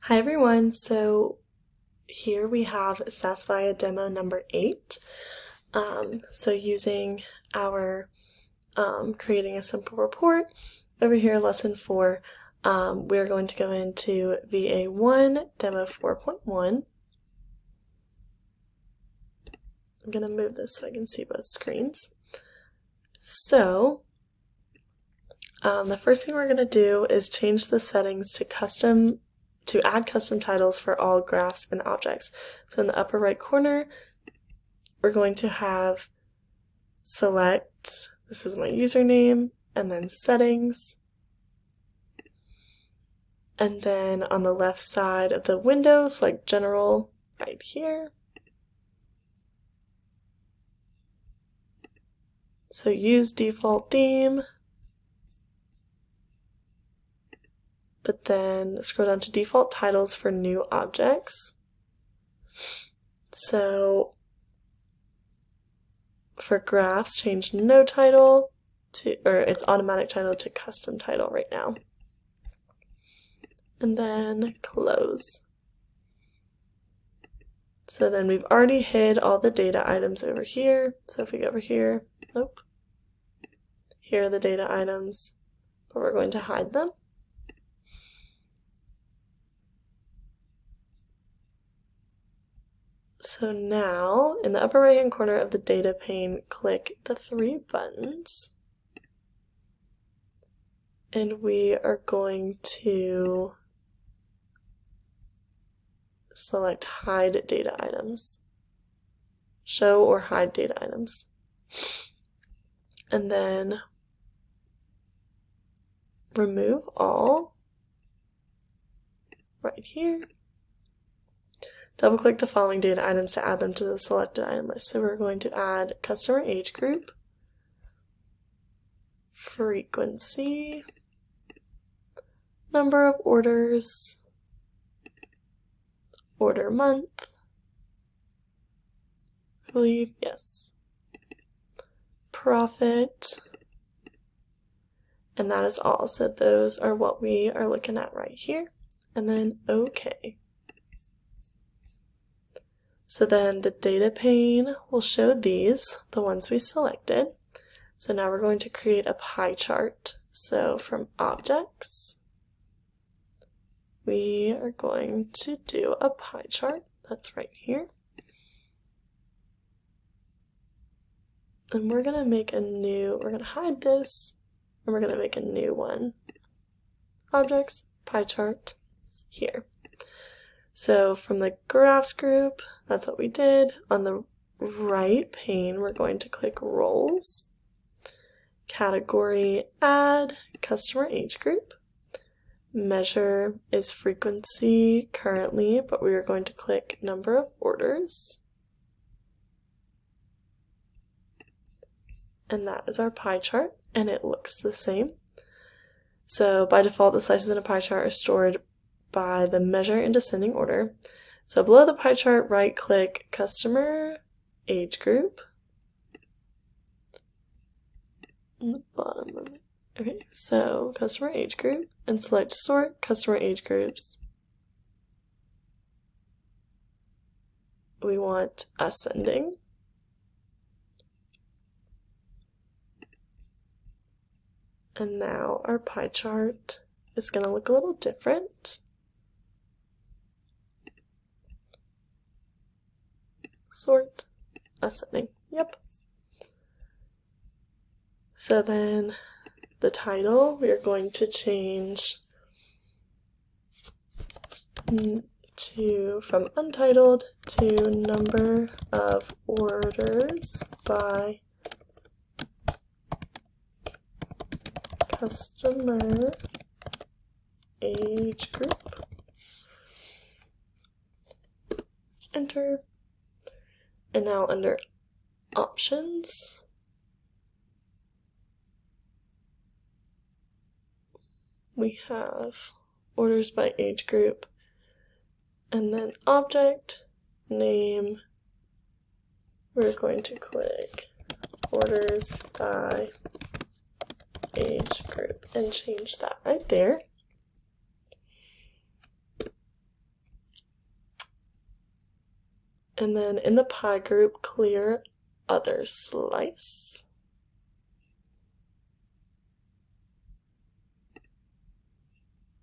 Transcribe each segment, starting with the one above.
Hi everyone, so here we have Vaya demo number 8. So using our creating a simple report, over here lesson 4, we're going to go into VA1 demo 4.1. I'm going to move this so I can see both screens. So the first thing we're going to do is change the settings to add custom titles for all graphs and objects. So in the upper right corner, we're going to have select, this is my username, and then settings. And then on the left side of the window, select general right here. So use default theme. But then scroll down to default titles for new objects. So for graphs, change no title to, or its automatic title to custom title right now. And then close. So then we've already hid all the data items over here. So if we go over here, nope. Here are the data items, but we're going to hide them. So now, in the upper right hand corner of the data pane, click the 3 buttons. And we are going to select hide data items. Show or hide data items. And then remove all right here. Double click the following data items to add them to the selected item list. So we're going to add customer age group, frequency, number of orders, order month, I believe, yes, profit, and that is all. So those are what we are looking at right here, and then OK. So then the data pane will show these, the ones we selected. So now we're going to create a pie chart. So from objects, we are going to do a pie chart. That's right here. And we're going to make a new, we're going to hide this, and we're going to make a new one. Objects, pie chart, here. So from the graphs group, that's what we did. On the right pane, we're going to click roles, category, add, customer age group. Measure is frequency currently, but we are going to click number of orders. And that is our pie chart, and it looks the same. So by default, the slices in a pie chart are stored by the measure in descending order. So below the pie chart, right click customer age group. On the bottom of it. Okay, so customer age group, and select sort customer age groups. We want ascending. And now our pie chart is going to look a little different. Sort, ascending, yep. So then the title, we are going to change from untitled to number of orders by customer age group. Enter. And now under options, we have orders by age group, and then object, name, we're going to click orders by age group and change that right there. And then in the pie group, clear other slice.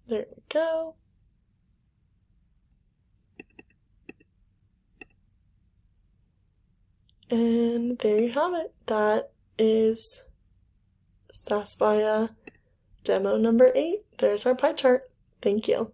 There we go. And there you have it. That is Vaya demo number 8. There's our pie chart. Thank you.